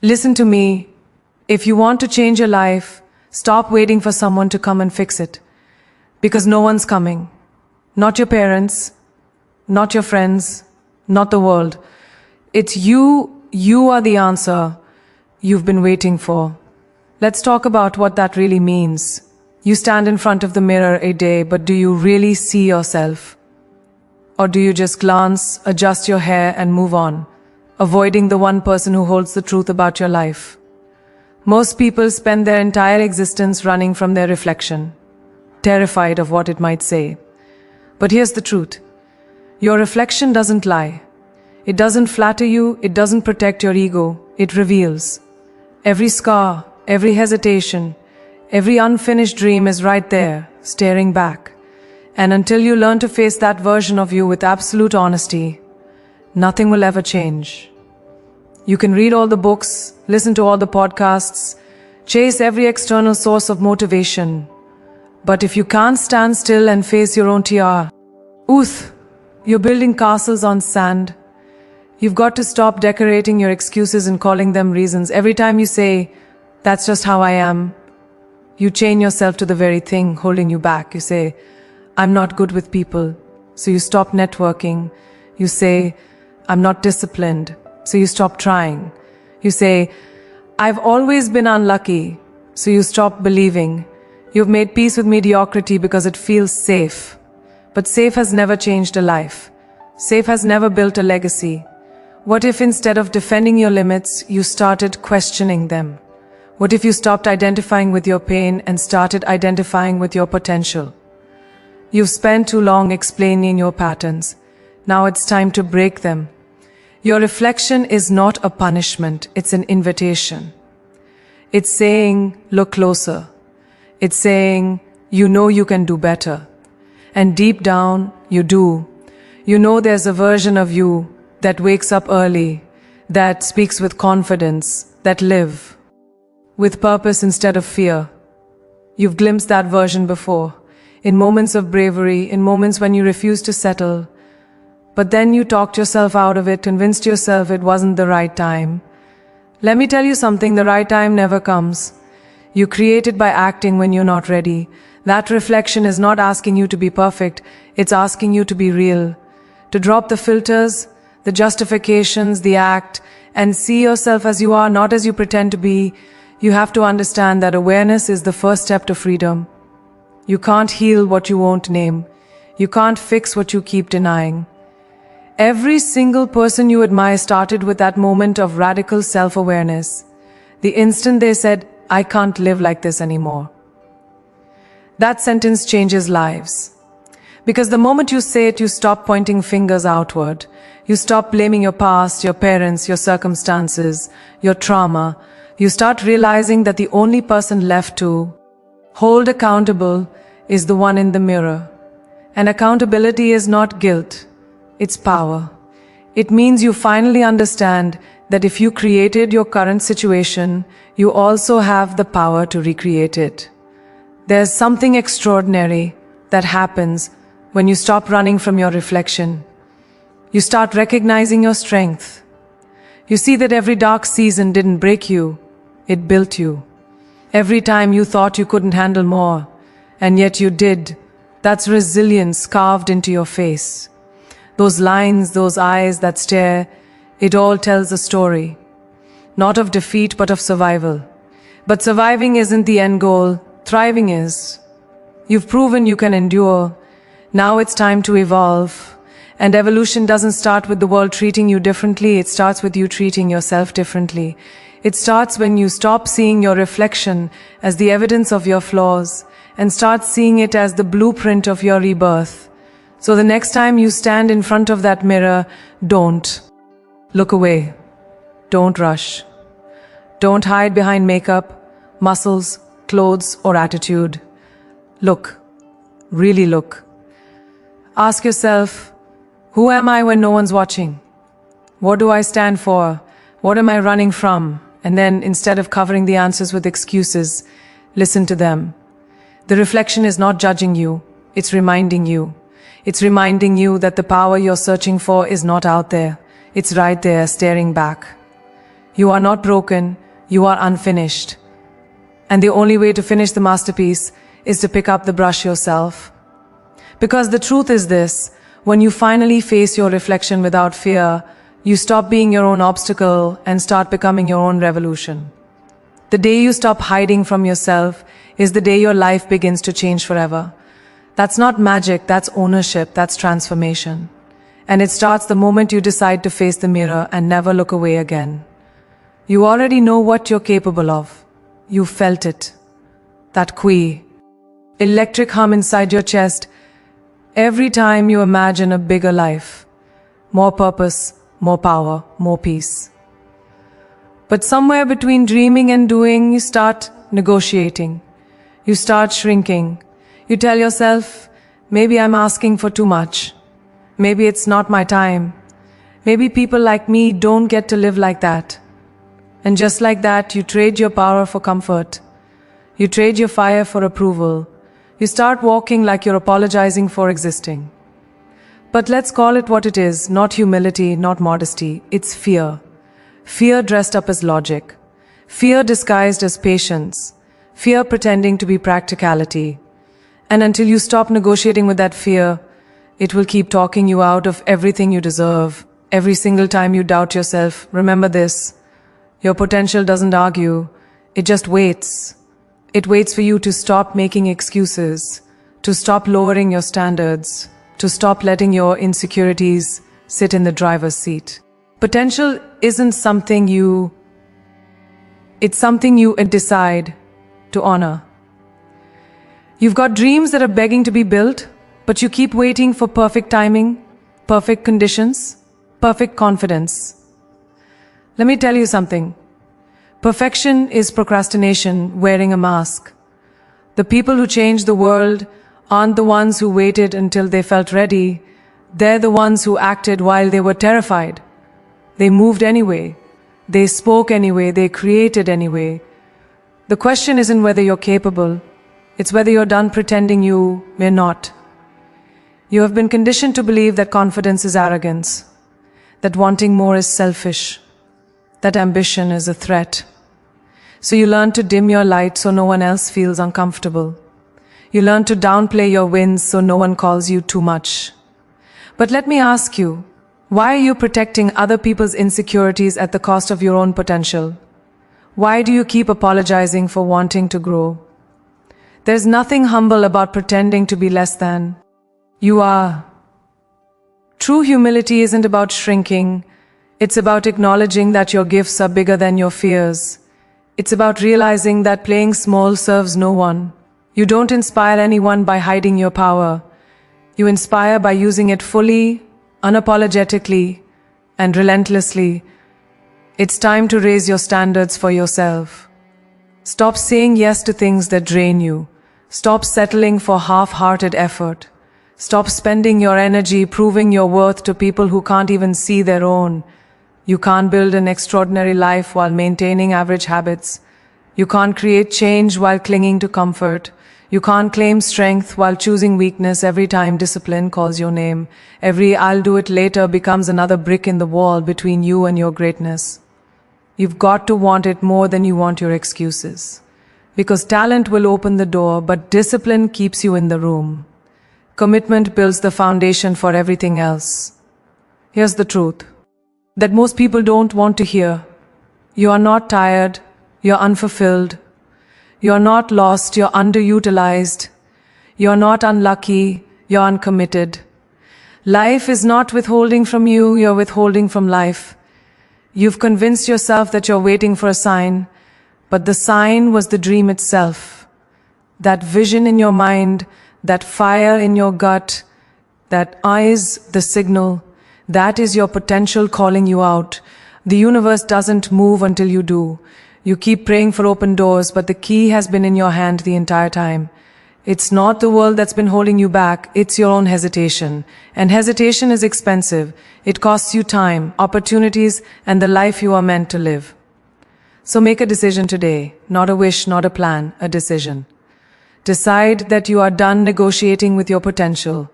Listen to me. If you want to change your life, stop waiting for someone to come and fix it. Because no one's coming. Not your parents, not your friends, not the world. It's you. You are the answer you've been waiting for. Let's talk about what that really means. You stand in front of the mirror a day, but do you really see yourself? Or do you just glance, adjust your hair and move on, avoiding the one person who holds the truth about your life? Most people spend their entire existence running from their reflection, terrified of what it might say. But here's the truth. Your reflection doesn't lie. It doesn't flatter you, it doesn't protect your ego, it reveals. Every scar, every hesitation, every unfinished dream is right there, staring back. And until you learn to face that version of you with absolute honesty, nothing will ever change. You can read all the books, listen to all the podcasts, chase every external source of motivation. But if you can't stand still and face your own you're building castles on sand. You've got to stop decorating your excuses and calling them reasons. Every time you say, "That's just how I am," you chain yourself to the very thing holding you back. You say, "I'm not good with people," so you stop networking. You say, "I'm not disciplined," so you stop trying. You say, "I've always been unlucky," so you stop believing. You've made peace with mediocrity because it feels safe. But safe has never changed a life. Safe has never built a legacy. What if instead of defending your limits, you started questioning them? What if you stopped identifying with your pain and started identifying with your potential? You've spent too long explaining your patterns. Now it's time to break them. Your reflection is not a punishment, it's an invitation. It's saying, look closer. It's saying, you know you can do better. And deep down, you do. You know there's a version of you that wakes up early, that speaks with confidence, that live with purpose instead of fear. You've glimpsed that version before, in moments of bravery, in moments when you refused to settle. But then you talked yourself out of it, convinced yourself it wasn't the right time. Let me tell you something, the right time never comes. You create it by acting when you're not ready. That reflection is not asking you to be perfect, it's asking you to be real. To drop the filters, the justifications, the act, and see yourself as you are, not as you pretend to be. You have to understand that awareness is the first step to freedom. You can't heal what you won't name. You can't fix what you keep denying. Every single person you admire started with that moment of radical self-awareness. The instant they said, "I can't live like this anymore." That sentence changes lives. Because the moment you say it, you stop pointing fingers outward. You stop blaming your past, your parents, your circumstances, your trauma. You start realizing that the only person left to hold accountable is the one in the mirror. And accountability is not guilt, it's power. It means you finally understand that if you created your current situation, you also have the power to recreate it. There's something extraordinary that happens when you stop running from your reflection. You start recognizing your strength. You see that every dark season didn't break you, it built you. Every time you thought you couldn't handle more, and yet you did, that's resilience carved into your face. Those lines, those eyes that stare, it all tells a story. Not of defeat, but of survival. But surviving isn't the end goal, thriving is. You've proven you can endure. Now it's time to evolve. And evolution doesn't start with the world treating you differently, it starts with you treating yourself differently. It starts when you stop seeing your reflection as the evidence of your flaws and start seeing it as the blueprint of your rebirth. So the next time you stand in front of that mirror, don't look away. Don't rush. Don't hide behind makeup, muscles, clothes, or attitude. Look. Really look. Ask yourself, who am I when no one's watching? What do I stand for? What am I running from? And then, instead of covering the answers with excuses, listen to them. The reflection is not judging you, it's reminding you. It's reminding you that the power you're searching for is not out there. It's right there, staring back. You are not broken, you are unfinished. And the only way to finish the masterpiece is to pick up the brush yourself. Because the truth is this, when you finally face your reflection without fear, you stop being your own obstacle and start becoming your own revolution. The day you stop hiding from yourself is the day your life begins to change forever. That's not magic, that's ownership, that's transformation. And it starts the moment you decide to face the mirror and never look away again. You already know what you're capable of. You felt it. That electric hum inside your chest every time you imagine a bigger life. More purpose, more power, more peace. But somewhere between dreaming and doing, you start negotiating. You start shrinking. You tell yourself, maybe I'm asking for too much. Maybe it's not my time. Maybe people like me don't get to live like that. And just like that, you trade your power for comfort. You trade your fire for approval. You start walking like you're apologizing for existing. But let's call it what it is, not humility, not modesty. It's fear. Fear dressed up as logic. Fear disguised as patience. Fear pretending to be practicality. And until you stop negotiating with that fear, it will keep talking you out of everything you deserve. Every single time you doubt yourself, remember this. Your potential doesn't argue. It just waits. It waits for you to stop making excuses, to stop lowering your standards, to stop letting your insecurities sit in the driver's seat. Potential isn't something it's something you decide to honor. You've got dreams that are begging to be built, but you keep waiting for perfect timing, perfect conditions, perfect confidence. Let me tell you something. Perfection is procrastination wearing a mask. The people who change the world aren't the ones who waited until they felt ready. They're the ones who acted while they were terrified. They moved anyway. They spoke anyway. They created anyway. The question isn't whether you're capable. It's whether you're done pretending you may not. You have been conditioned to believe that confidence is arrogance, that wanting more is selfish, that ambition is a threat. So you learn to dim your light so no one else feels uncomfortable. You learn to downplay your wins so no one calls you too much. But let me ask you, why are you protecting other people's insecurities at the cost of your own potential? Why do you keep apologizing for wanting to grow? There's nothing humble about pretending to be less than. You are. True humility isn't about shrinking. It's about acknowledging that your gifts are bigger than your fears. It's about realizing that playing small serves no one. You don't inspire anyone by hiding your power. You inspire by using it fully, unapologetically, and relentlessly. It's time to raise your standards for yourself. Stop saying yes to things that drain you. Stop settling for half-hearted effort. Stop spending your energy proving your worth to people who can't even see their own. You can't build an extraordinary life while maintaining average habits. You can't create change while clinging to comfort. You can't claim strength while choosing weakness every time discipline calls your name. Every "I'll do it later" becomes another brick in the wall between you and your greatness. You've got to want it more than you want your excuses. Because talent will open the door, but discipline keeps you in the room. Commitment builds the foundation for everything else. Here's the truth that most people don't want to hear. You are not tired, you're unfulfilled. You're not lost, you're underutilized. You're not unlucky, you're uncommitted. Life is not withholding from you, you're withholding from life. You've convinced yourself that you're waiting for a sign, but the sign was the dream itself. That vision in your mind, that fire in your gut, that eyes, the signal, that is your potential calling you out. The universe doesn't move until you do. You keep praying for open doors, but the key has been in your hand the entire time. It's not the world that's been holding you back, it's your own hesitation. And hesitation is expensive. It costs you time, opportunities, and the life you are meant to live. So make a decision today, not a wish, not a plan, a decision. Decide that you are done negotiating with your potential,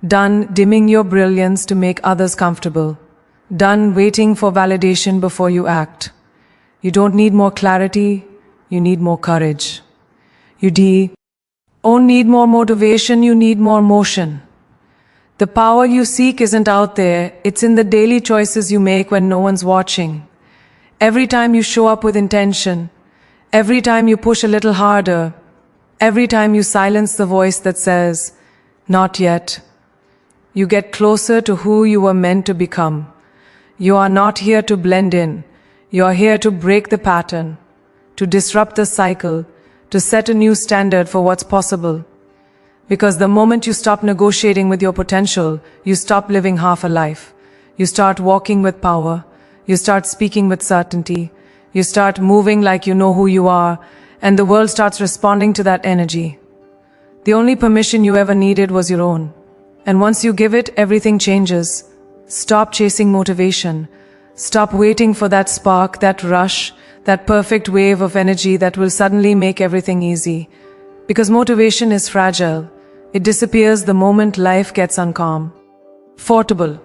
done dimming your brilliance to make others comfortable, done waiting for validation before you act. You don't need more clarity, you need more courage. You don't need more motivation, you need more motion. The power you seek isn't out there, it's in the daily choices you make when no one's watching. Every time you show up with intention, every time you push a little harder, every time you silence the voice that says, "Not yet," you get closer to who you were meant to become. You are not here to blend in. You are here to break the pattern, to disrupt the cycle, to set a new standard for what's possible. Because the moment you stop negotiating with your potential, you stop living half a life. You start walking with power. You start speaking with certainty. You start moving like you know who you are, and the world starts responding to that energy. The only permission you ever needed was your own. And once you give it, everything changes. Stop chasing motivation. Stop waiting for that spark, that rush, that perfect wave of energy that will suddenly make everything easy. Because motivation is fragile. It disappears the moment life gets uncomfortable.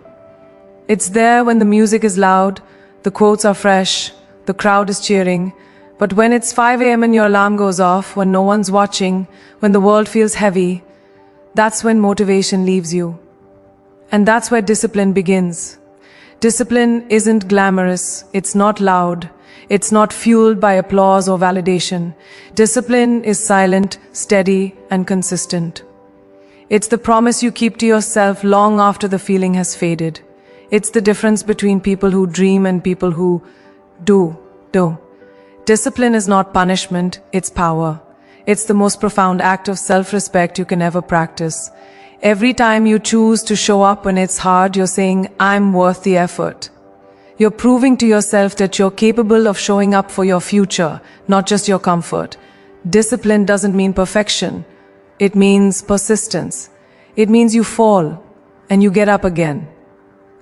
It's there when the music is loud, the quotes are fresh, the crowd is cheering. But when it's 5 a.m. and your alarm goes off, when no one's watching, when the world feels heavy, that's when motivation leaves you. And that's where discipline begins. Discipline isn't glamorous, it's not loud, it's not fueled by applause or validation. Discipline is silent, steady, and consistent. It's the promise you keep to yourself long after the feeling has faded. It's the difference between people who dream and people who do. Discipline is not punishment, it's power. It's the most profound act of self-respect you can ever practice. Every time you choose to show up when it's hard, you're saying, "I'm worth the effort." You're proving to yourself that you're capable of showing up for your future, not just your comfort. Discipline doesn't mean perfection. It means persistence. It means you fall and you get up again.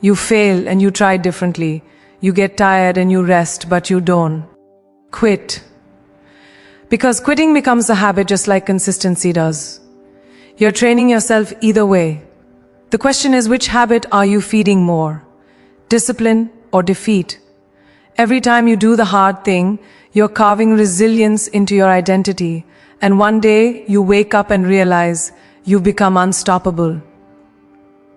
You fail and you try differently. You get tired and you rest, but you don't quit. Because quitting becomes a habit just like consistency does. You're training yourself either way. The question is, which habit are you feeding more? Discipline or defeat? Every time you do the hard thing, you're carving resilience into your identity. And one day you wake up and realize you've become unstoppable.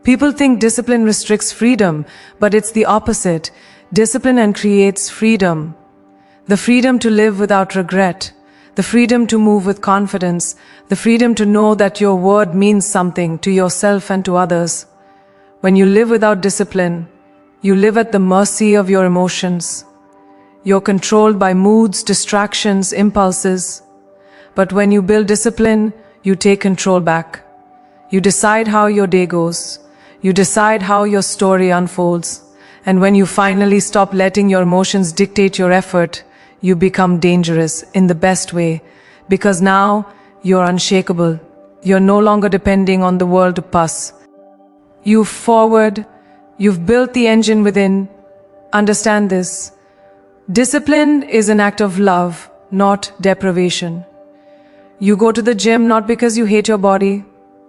People think discipline restricts freedom, but it's the opposite. Discipline creates freedom. The freedom to live without regret. The freedom to move with confidence. The freedom to know that your word means something to yourself and to others. When you live without discipline, you live at the mercy of your emotions. You're controlled by moods, distractions, impulses. But when you build discipline, you take control back. You decide how your day goes. You decide how your story unfolds. And when you finally stop letting your emotions dictate your effort, you become dangerous in the best way. Because now you're unshakable. You're no longer depending on the world to pass. You've forward. You've built the engine within. Understand this. Discipline is an act of love, not deprivation. You go to the gym not because you hate your body,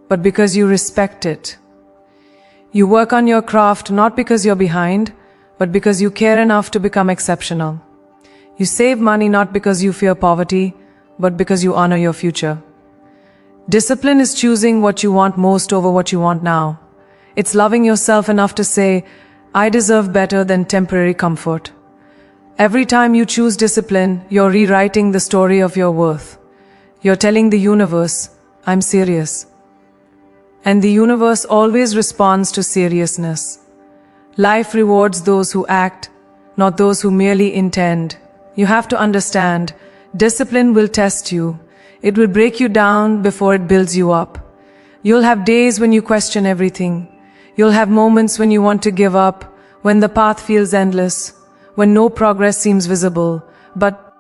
but because you respect it. You work on your craft not because you're behind, but because you care enough to become exceptional. You save money not because you fear poverty, but because you honor your future. Discipline is choosing what you want most over what you want now. It's loving yourself enough to say, "I deserve better than temporary comfort." Every time you choose discipline, you're rewriting the story of your worth. You're telling the universe, "I'm serious." And the universe always responds to seriousness. Life rewards those who act, not those who merely intend. You have to understand, discipline will test you. It will break you down before it builds you up. You'll have days when you question everything. You'll have moments when you want to give up, when the path feels endless, when no progress seems visible. But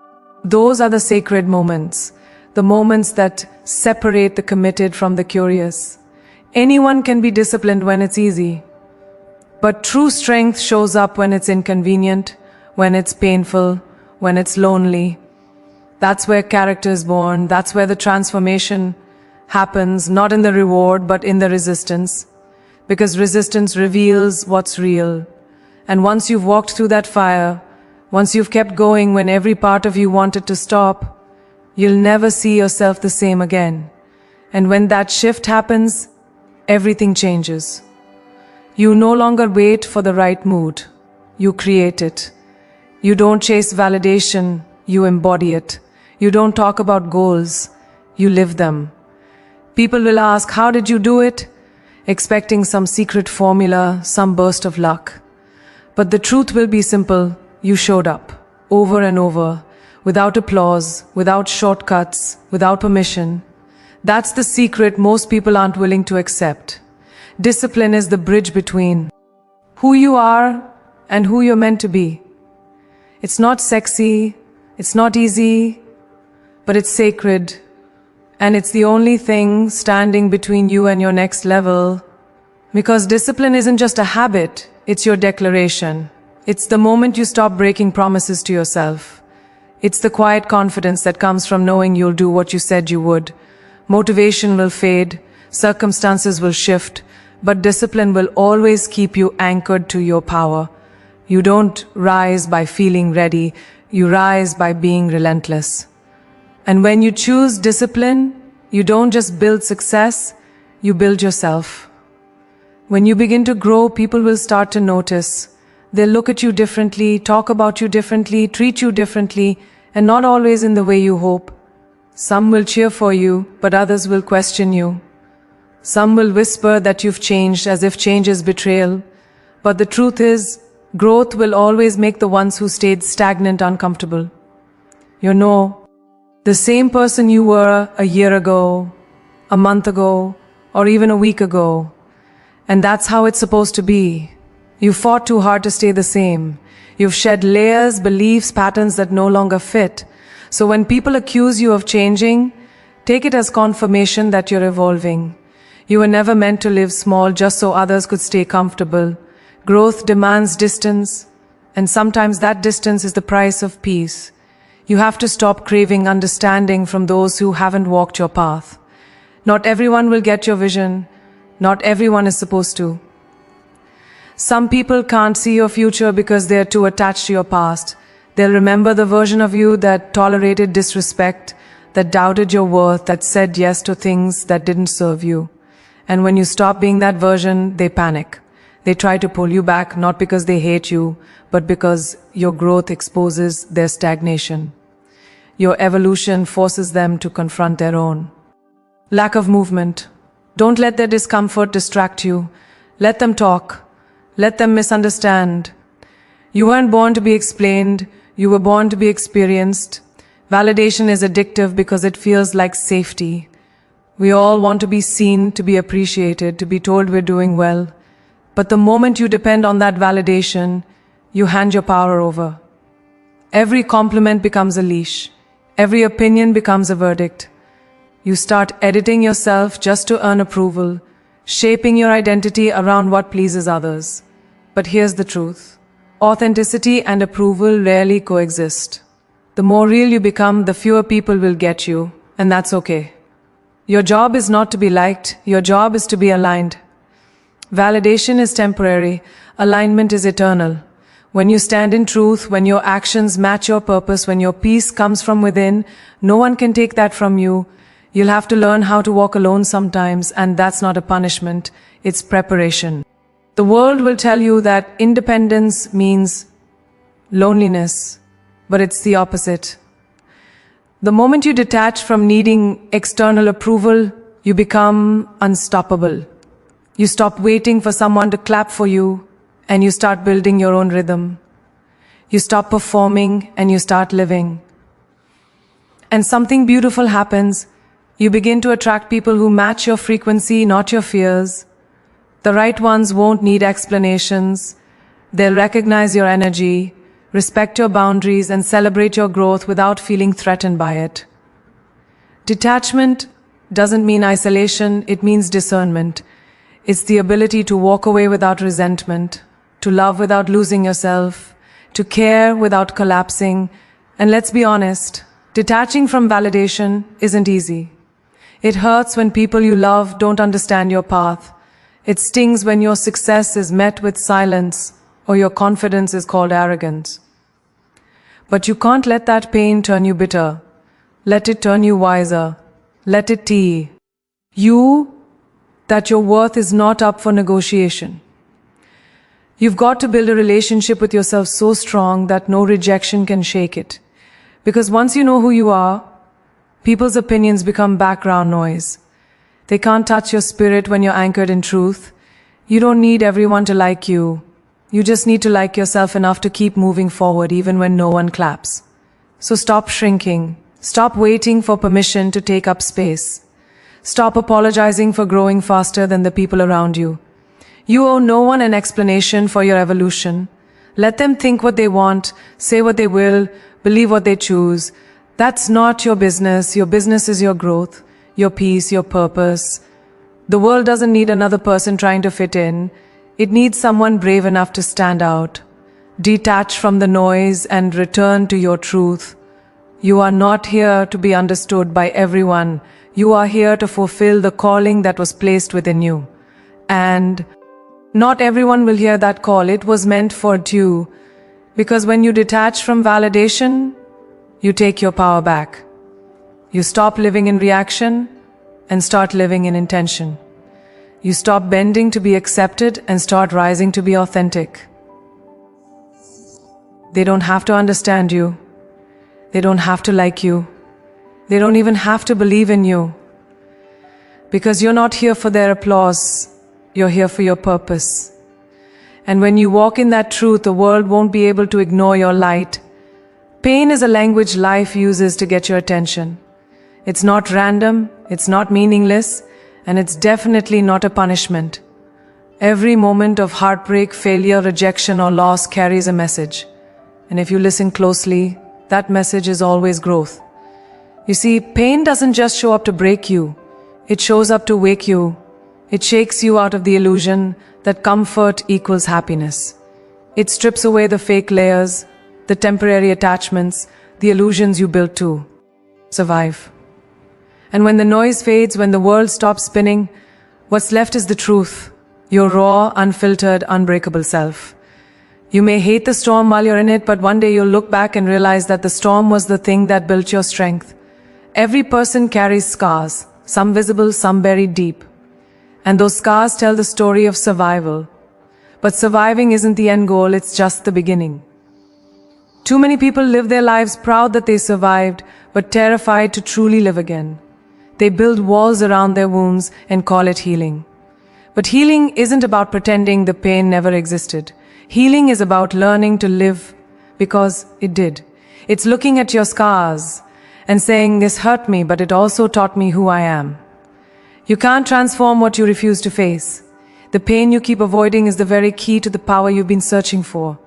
those are the sacred moments, the moments that separate the committed from the curious. Anyone can be disciplined when it's easy. But true strength shows up when it's inconvenient, when it's painful, when it's lonely. That's where character is born. That's where the transformation happens, not in the reward, but in the resistance. Because resistance reveals what's real. And once you've walked through that fire, Once you've kept going when every part of you wanted to stop, you'll never see yourself the same again. And when that shift happens, everything changes. You no longer wait for the right mood. You create it. You don't chase validation, you embody it. You don't talk about goals, you live them. People will ask, how did you do it? Expecting some secret formula, some burst of luck. But the truth will be simple. You showed up, over and over, without applause, without shortcuts, without permission. That's the secret most people aren't willing to accept. Discipline is the bridge between who you are and who you're meant to be. It's not sexy, it's not easy, but it's sacred. And it's the only thing standing between you and your next level. Because discipline isn't just a habit, it's your declaration. It's the moment you stop breaking promises to yourself. It's the quiet confidence that comes from knowing you'll do what you said you would. Motivation will fade, circumstances will shift, but discipline will always keep you anchored to your power. You don't rise by feeling ready, you rise by being relentless. And when you choose discipline, you don't just build success, you build yourself. When you begin to grow, people will start to notice. They'll look at you differently, talk about you differently, treat you differently, and not always in the way you hope. Some will cheer for you, but others will question you. Some will whisper that you've changed as if change is betrayal. But the truth is, growth will always make the ones who stayed stagnant uncomfortable. The same person you were a year ago, a month ago, or even a week ago. And that's how it's supposed to be. You fought too hard to stay the same. You've shed layers, beliefs, patterns that no longer fit. So when people accuse you of changing, take it as confirmation that you're evolving. You were never meant to live small just so others could stay comfortable. Growth demands distance, and sometimes that distance is the price of peace. You have to stop craving understanding from those who haven't walked your path. Not everyone will get your vision. Not everyone is supposed to. Some people can't see your future because they're too attached to your past. They'll remember the version of you that tolerated disrespect, that doubted your worth, that said yes to things that didn't serve you. And when you stop being that version, they panic. They try to pull you back, not because they hate you, but because your growth exposes their stagnation. Your evolution forces them to confront their own lack of movement. Don't let their discomfort distract you. Let them talk. Let them misunderstand. You weren't born to be explained. You were born to be experienced. Validation is addictive because it feels like safety. We all want to be seen, to be appreciated, to be told we're doing well. But the moment you depend on that validation, you hand your power over. Every compliment becomes a leash. Every opinion becomes a verdict. You start editing yourself just to earn approval, shaping your identity around what pleases others. But here's the truth. Authenticity and approval rarely coexist. The more real you become, the fewer people will get you, and that's okay. Your job is not to be liked, your job is to be aligned. Validation is temporary, alignment is eternal. When you stand in truth, when your actions match your purpose, when your peace comes from within, no one can take that from you. You'll have to learn how to walk alone sometimes, and that's not a punishment, it's preparation. The world will tell you that independence means loneliness, but it's the opposite. The moment you detach from needing external approval, you become unstoppable. You stop waiting for someone to clap for you, and you start building your own rhythm. You stop performing, and you start living. And something beautiful happens. You begin to attract people who match your frequency, not your fears. The right ones won't need explanations. They'll recognize your energy, respect your boundaries, and celebrate your growth without feeling threatened by it. Detachment doesn't mean isolation, it means discernment. It's the ability to walk away without resentment, to love without losing yourself, to care without collapsing. And let's be honest, detaching from validation isn't easy. It hurts when people you love don't understand your path. It stings when your success is met with silence or your confidence is called arrogance. But you can't let that pain turn you bitter. Let it turn you wiser. Let it tell you that your worth is not up for negotiation. You've got to build a relationship with yourself so strong that no rejection can shake it. Because once you know who you are, people's opinions become background noise. They can't touch your spirit when you're anchored in truth. You don't need everyone to like you. You just need to like yourself enough to keep moving forward even when no one claps. So stop shrinking. Stop waiting for permission to take up space. Stop apologizing for growing faster than the people around you. You owe no one an explanation for your evolution. Let them think what they want, say what they will, believe what they choose. That's not your business. Your business is your growth, your peace, your purpose. The world doesn't need another person trying to fit in. It needs someone brave enough to stand out, detach from the noise and return to your truth. You are not here to be understood by everyone. You are here to fulfill the calling that was placed within you. And not everyone will hear that call. It was meant for you. Because when you detach from validation, you take your power back. You stop living in reaction and start living in intention. You stop bending to be accepted and start rising to be authentic. They don't have to understand you. They don't have to like you. They don't even have to believe in you. Because you're not here for their applause. You're here for your purpose. And when you walk in that truth, the world won't be able to ignore your light. Pain is a language life uses to get your attention. It's not random, it's not meaningless, and it's definitely not a punishment. Every moment of heartbreak, failure, rejection, or loss carries a message. And if you listen closely, that message is always growth. You see, pain doesn't just show up to break you. It shows up to wake you. It shakes you out of the illusion that comfort equals happiness. It strips away the fake layers, the temporary attachments, the illusions you built to survive. And when the noise fades, when the world stops spinning, what's left is the truth, your raw, unfiltered, unbreakable self. You may hate the storm while you're in it, but one day you'll look back and realize that the storm was the thing that built your strength. Every person carries scars, some visible, some buried deep. And those scars tell the story of survival. But surviving isn't the end goal, it's just the beginning. Too many people live their lives proud that they survived, but terrified to truly live again. They build walls around their wounds and call it healing. But healing isn't about pretending the pain never existed. Healing is about learning to live because it did. It's looking at your scars and saying, this hurt me, but it also taught me who I am. You can't transform what you refuse to face. The pain you keep avoiding is the very key to the power you've been searching for.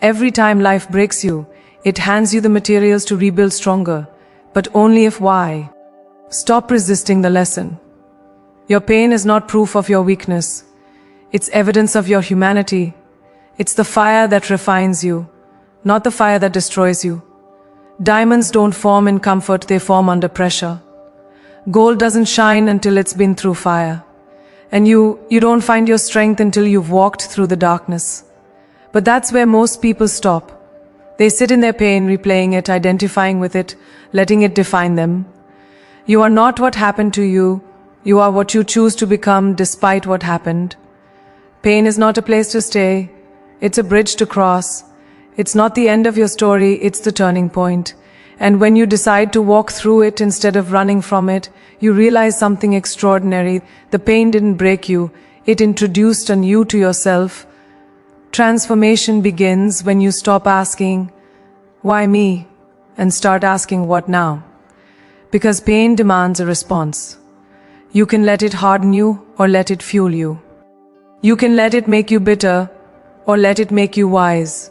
Every time life breaks you, it hands you the materials to rebuild stronger, but only if why. Stop resisting the lesson. Your pain is not proof of your weakness. It's evidence of your humanity. It's the fire that refines you, not the fire that destroys you. Diamonds don't form in comfort, they form under pressure. Gold doesn't shine until it's been through fire. And you don't find your strength until you've walked through the darkness. But that's where most people stop. They sit in their pain, replaying it, identifying with it, letting it define them. You are not what happened to you. You are what you choose to become despite what happened. Pain is not a place to stay. It's a bridge to cross. It's not the end of your story, it's the turning point. And when you decide to walk through it instead of running from it, you realize something extraordinary. The pain didn't break you. It introduced a new to yourself. Transformation begins when you stop asking, why me? And start asking, what now? Because pain demands a response. You can let it harden you or let it fuel you. You can let it make you bitter or let it make you wise.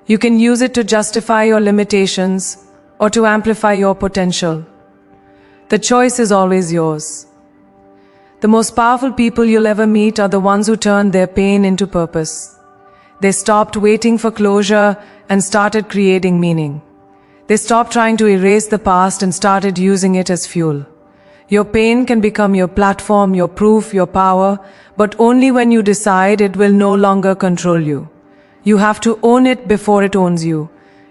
You can use it to justify your limitations or to amplify your potential. The choice is always yours. The most powerful people you'll ever meet are the ones who turned their pain into purpose. They stopped waiting for closure and started creating meaning. They stopped trying to erase the past and started using it as fuel. Your pain can become your platform, your proof, your power, but only when you decide it will no longer control you. You have to own it before it owns you.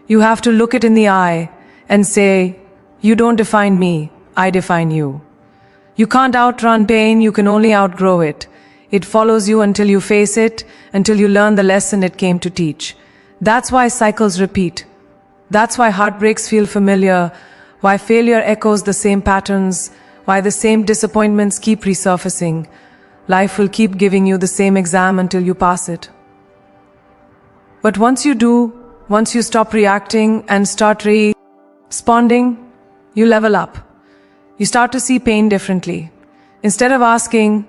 You have to look it in the eye and say, you don't define me, I define you. You can't outrun pain, you can only outgrow it. It follows you until you face it, until you learn the lesson it came to teach. That's why cycles repeat. That's why heartbreaks feel familiar, why failure echoes the same patterns, why the same disappointments keep resurfacing. Life will keep giving you the same exam until you pass it. But once you do, once you stop reacting and start responding, you level up. You start to see pain differently. Instead of asking,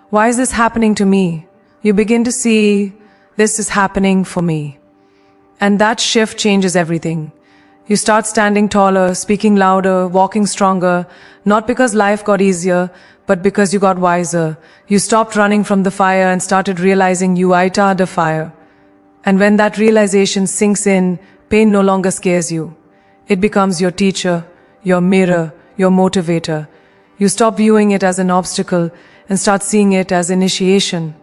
why is this happening to me? You begin to see, this is happening for me. And that shift changes everything. You start standing taller, speaking louder, walking stronger, not because life got easier, but because you got wiser. You stopped running from the fire and started realizing you are the fire. And when that realization sinks in, pain no longer scares you. It becomes your teacher, your mirror, your motivator. You stop viewing it as an obstacle and start seeing it as initiation.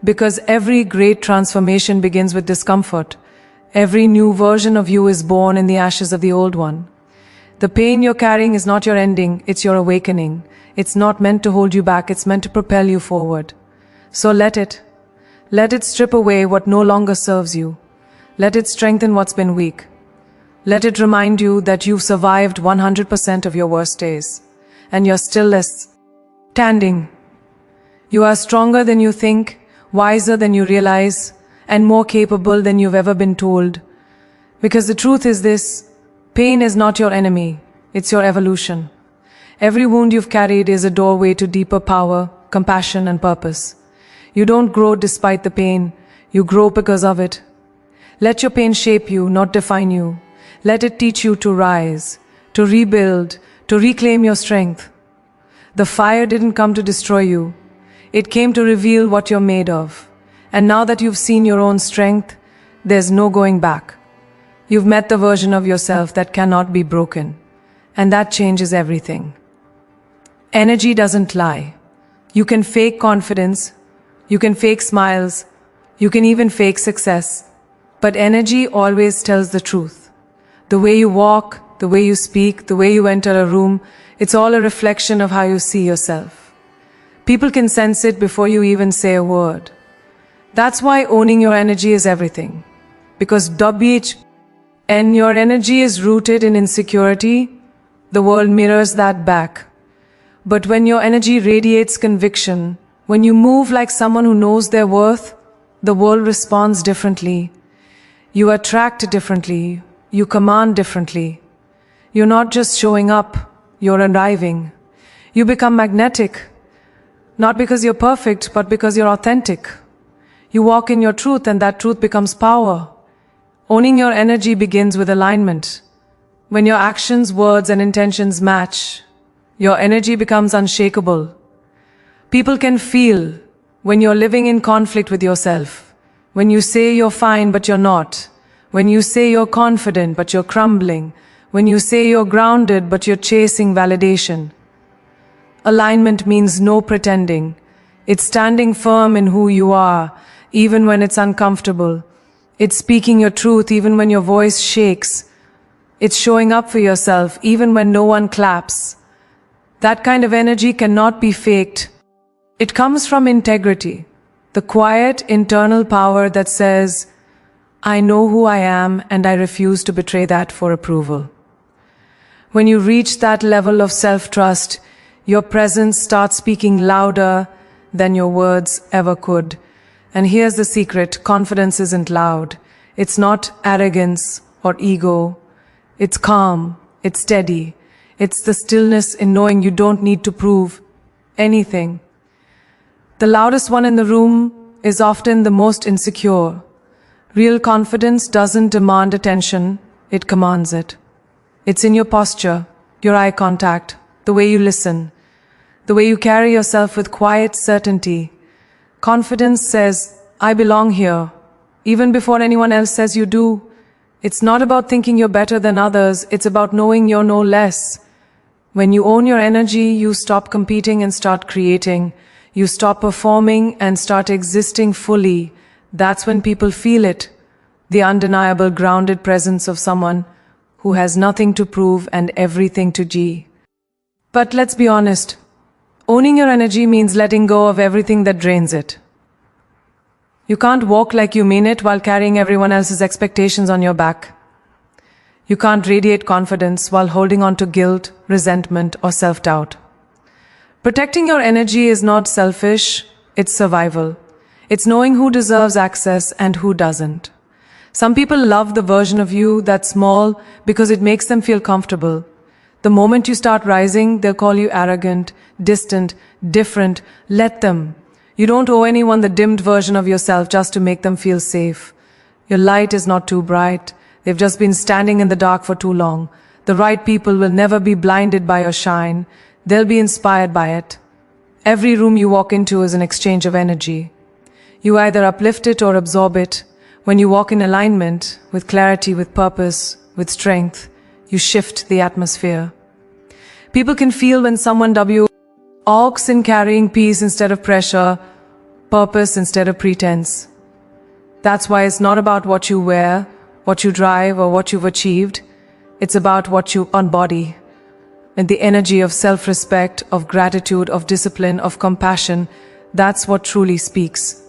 Because every great transformation begins with discomfort. Every new version of you is born in the ashes of the old one. The pain you're carrying is not your ending, it's your awakening. It's not meant to hold you back, it's meant to propel you forward. So let it. Let it strip away what no longer serves you. Let it strengthen what's been weak. Let it remind you that you've survived 100% of your worst days. And you're still standing. You are stronger than you think, wiser than you realize, and more capable than you've ever been told. Because the truth is this, pain is not your enemy, it's your evolution. Every wound you've carried is a doorway to deeper power, compassion, and purpose. You don't grow despite the pain, you grow because of it. Let your pain shape you, not define you. Let it teach you to rise, to rebuild, to reclaim your strength. The fire didn't come to destroy you. It came to reveal what you're made of. And now that you've seen your own strength, there's no going back. You've met the version of yourself that cannot be broken. And that changes everything. Energy doesn't lie. You can fake confidence. You can fake smiles. You can even fake success. But energy always tells the truth. The way you walk, the way you speak, the way you enter a room, it's all a reflection of how you see yourself. People can sense it before you even say a word. That's why owning your energy is everything. Because and your energy is rooted in insecurity, the world mirrors that back. But when your energy radiates conviction, when you move like someone who knows their worth, the world responds differently. You attract differently. You command differently. You're not just showing up, you're arriving. You become magnetic, not because you're perfect, but because you're authentic. You walk in your truth and that truth becomes power. Owning your energy begins with alignment. When your actions, words, and intentions match, your energy becomes unshakable. People can feel when you're living in conflict with yourself. When you say you're fine but you're not. When you say you're confident but you're crumbling. When you say you're grounded but you're chasing validation. Alignment means no pretending. It's standing firm in who you are, even when it's uncomfortable. It's speaking your truth even when your voice shakes. It's showing up for yourself even when no one claps. That kind of energy cannot be faked. It comes from integrity, the quiet internal power that says, I know who I am and I refuse to betray that for approval. When you reach that level of self-trust, your presence starts speaking louder than your words ever could. And here's the secret, confidence isn't loud. It's not arrogance or ego. It's calm, it's steady. It's the stillness in knowing you don't need to prove anything. The loudest one in the room is often the most insecure. Real confidence doesn't demand attention, it commands it. It's in your posture, your eye contact, the way you listen, the way you carry yourself with quiet certainty. Confidence says, I belong here, even before anyone else says you do. It's not about thinking you're better than others, it's about knowing you're no less. When you own your energy, you stop competing and start creating. You stop performing and start existing fully. That's when people feel it. the undeniable grounded presence of someone who has nothing to prove and everything to G. But let's be honest, owning your energy means letting go of everything that drains it. You can't walk like you mean it while carrying everyone else's expectations on your back. You can't radiate confidence while holding on to guilt, resentment, or self-doubt. Protecting your energy is not selfish, it's survival. It's knowing who deserves access and who doesn't. Some people love the version of you that's small because it makes them feel comfortable. The moment you start rising, they'll call you arrogant, distant, different. Let them. You don't owe anyone the dimmed version of yourself just to make them feel safe. Your light is not too bright. They've just been standing in the dark for too long. The right people will never be blinded by your shine. They'll be inspired by it. Every room you walk into is an exchange of energy. You either uplift it or absorb it. When you walk in alignment, with clarity, with purpose, with strength, you shift the atmosphere. People can feel when someone walks in carrying peace instead of pressure, purpose instead of pretense. That's why it's not about what you wear, what you drive, or what you've achieved. It's about what you embody. And the energy of self-respect, of gratitude, of discipline, of compassion, that's what truly speaks.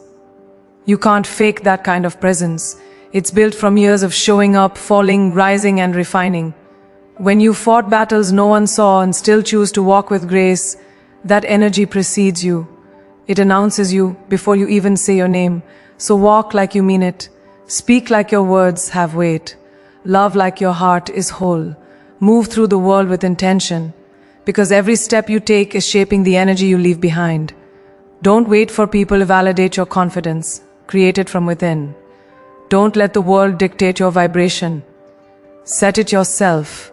You can't fake that kind of presence. It's built from years of showing up, falling, rising, and refining. When you fought battles no one saw and still choose to walk with grace, that energy precedes you. It announces you before you even say your name. So walk like you mean it. Speak like your words have weight. Love like your heart is whole. Move through the world with intention, because every step you take is shaping the energy you leave behind. Don't wait for people to validate your confidence. Create it from within. Don't let the world dictate your vibration. Set it yourself.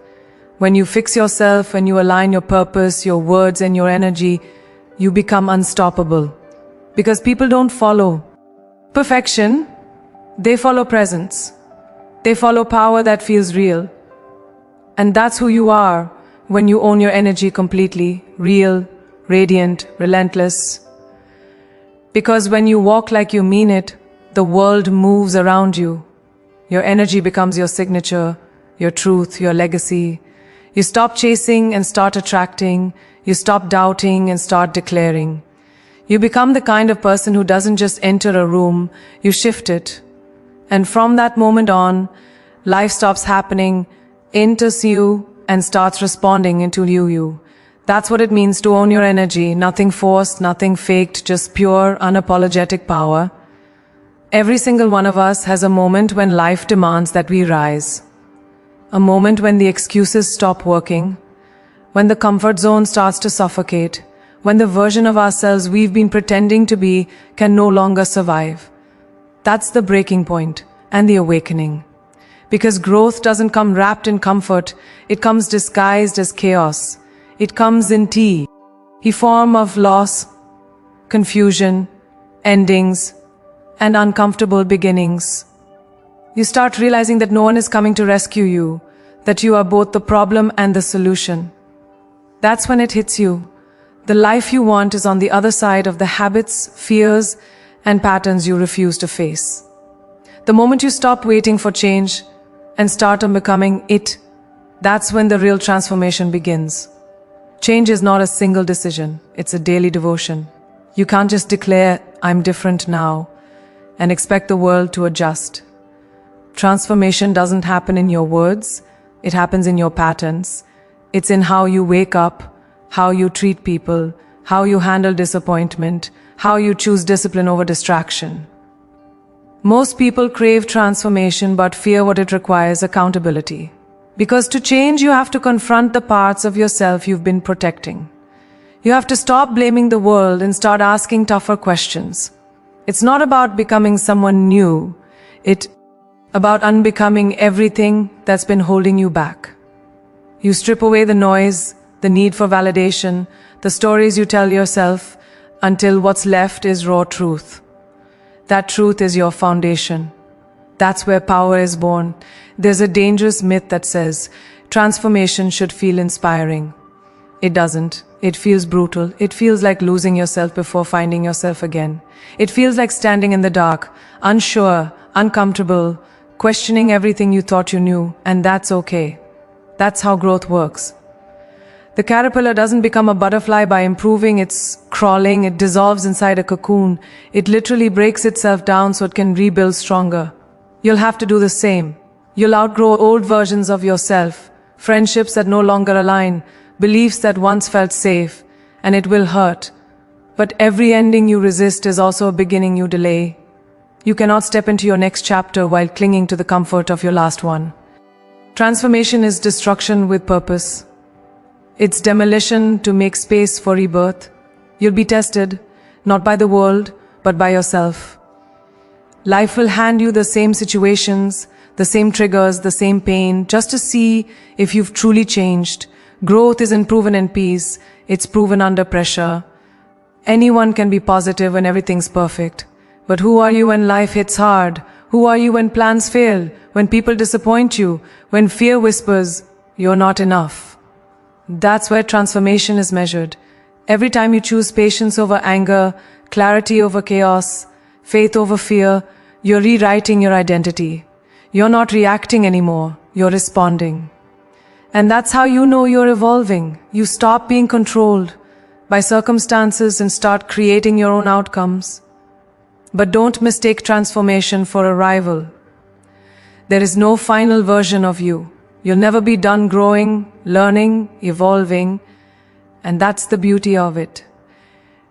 When you fix yourself, when you align your purpose, your words, and your energy, you become unstoppable. Because people don't follow perfection, they follow presence. They follow power that feels real. And that's who you are when you own your energy completely, real, radiant, relentless. Because when you walk like you mean it, the world moves around you. Your energy becomes your signature, your truth, your legacy. You stop chasing and start attracting. You stop doubting and start declaring. You become the kind of person who doesn't just enter a room, you shift it. And from that moment on, life stops happening, enters you, and starts responding into you. That's what it means to own your energy. Nothing forced, nothing faked, just pure, unapologetic power. Every single one of us has a moment when life demands that we rise. A moment when the excuses stop working, when the comfort zone starts to suffocate, when the version of ourselves we've been pretending to be can no longer survive. That's the breaking point and the awakening. Because growth doesn't come wrapped in comfort, it comes disguised as chaos. It comes in a form of loss, confusion, endings, and uncomfortable beginnings. You start realizing that no one is coming to rescue you, that you are both the problem and the solution. That's when it hits you. The life you want is on the other side of the habits, fears, and patterns you refuse to face. The moment you stop waiting for change and start on becoming it, that's when the real transformation begins. Change is not a single decision, it's a daily devotion. You can't just declare, "I'm different now," and expect the world to adjust. Transformation doesn't happen in your words, it happens in your patterns. It's in how you wake up, how you treat people, how you handle disappointment, how you choose discipline over distraction. Most people crave transformation but fear what it requires: accountability. Because to change, you have to confront the parts of yourself you've been protecting. You have to stop blaming the world and start asking tougher questions. It's not about becoming someone new. It's about unbecoming everything that's been holding you back. You strip away the noise, the need for validation, the stories you tell yourself, until what's left is raw truth. That truth is your foundation. That's where power is born. There's a dangerous myth that says transformation should feel inspiring. It doesn't. It feels brutal. It feels like losing yourself before finding yourself again. It feels like standing in the dark, unsure, uncomfortable, questioning everything you thought you knew, and that's okay. That's how growth works. The caterpillar doesn't become a butterfly by improving its crawling, it dissolves inside a cocoon. It literally breaks itself down so it can rebuild stronger. You'll have to do the same. You'll outgrow old versions of yourself, friendships that no longer align, beliefs that once felt safe, and it will hurt. But every ending you resist is also a beginning you delay. You cannot step into your next chapter while clinging to the comfort of your last one. Transformation is destruction with purpose. It's demolition to make space for rebirth. You'll be tested, not by the world, but by yourself. Life will hand you the same situations, the same triggers, the same pain, just to see if you've truly changed. Growth isn't proven in peace, it's proven under pressure. Anyone can be positive when everything's perfect. But who are you when life hits hard? Who are you when plans fail? When people disappoint you? When fear whispers, you're not enough? That's where transformation is measured. Every time you choose patience over anger, clarity over chaos, faith over fear, you're rewriting your identity. You're not reacting anymore, you're responding. And that's how you know you're evolving. You stop being controlled by circumstances and start creating your own outcomes. But don't mistake transformation for arrival. There is no final version of you. You'll never be done growing, learning, evolving, and that's the beauty of it.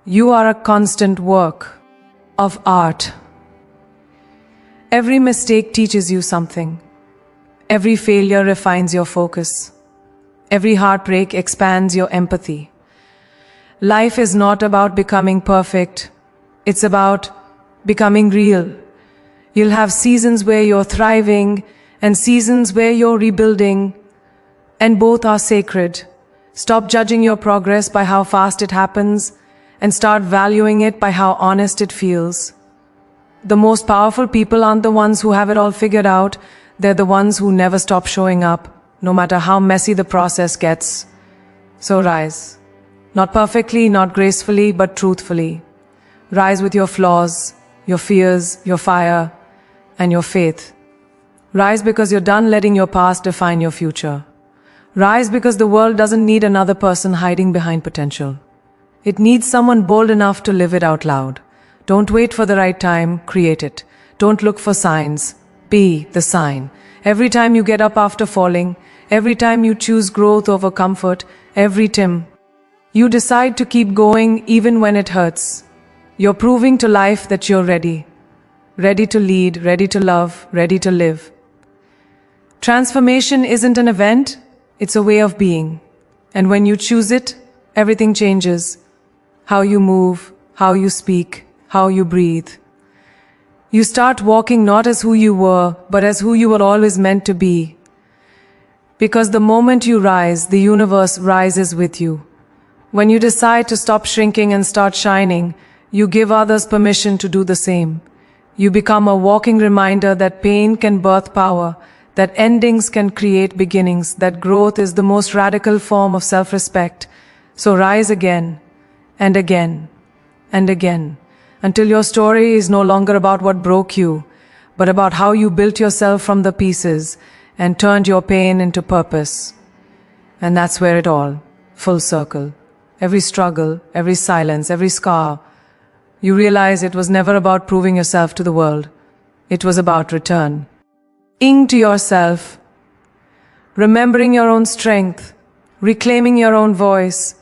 You are a constant work of art. Every mistake teaches you something. Every failure refines your focus. Every heartbreak expands your empathy. Life is not about becoming perfect. It's about becoming real. You'll have seasons where you're thriving and seasons where you're rebuilding, and both are sacred. Stop judging your progress by how fast it happens and start valuing it by how honest it feels. The most powerful people aren't the ones who have it all figured out, they're the ones who never stop showing up, no matter how messy the process gets. So rise. Not perfectly, not gracefully, but truthfully. Rise with your flaws, your fears, your fire, and your faith. Rise because you're done letting your past define your future. Rise because the world doesn't need another person hiding behind potential. It needs someone bold enough to live it out loud. Don't wait for the right time, create it. Don't look for signs, be the sign. Every time you get up after falling, every time you choose growth over comfort, every time you decide to keep going even when it hurts, you're proving to life that you're ready. Ready to lead, ready to love, ready to live. Transformation isn't an event, it's a way of being. And when you choose it, everything changes. How you move, how you speak, how you breathe. You start walking not as who you were, but as who you were always meant to be. Because the moment you rise, the universe rises with you. When you decide to stop shrinking and start shining, you give others permission to do the same. You become a walking reminder that pain can birth power, that endings can create beginnings, that growth is the most radical form of self-respect. So rise again, and again, and again, until your story is no longer about what broke you, but about how you built yourself from the pieces and turned your pain into purpose. And that's where it all, full circle. Every struggle, every silence, every scar, you realize it was never about proving yourself to the world. It was about return. To yourself, remembering your own strength, reclaiming your own voice,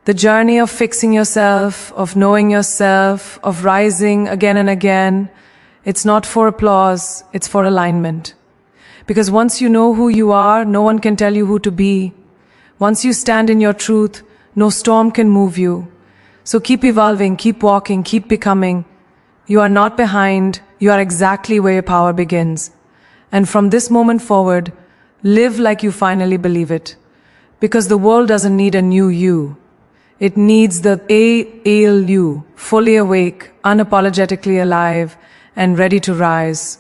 the journey of fixing yourself, of knowing yourself, of rising again and again. It's not for applause, it's for alignment. Because once you know who you are, no one can tell you who to be. Once you stand in your truth, no storm can move you. So keep evolving, keep walking, keep becoming. You are not behind, you are exactly where your power begins. And from this moment forward, live like you finally believe it. Because the world doesn't need a new you. It needs the AL you, fully awake, unapologetically alive, and ready to rise.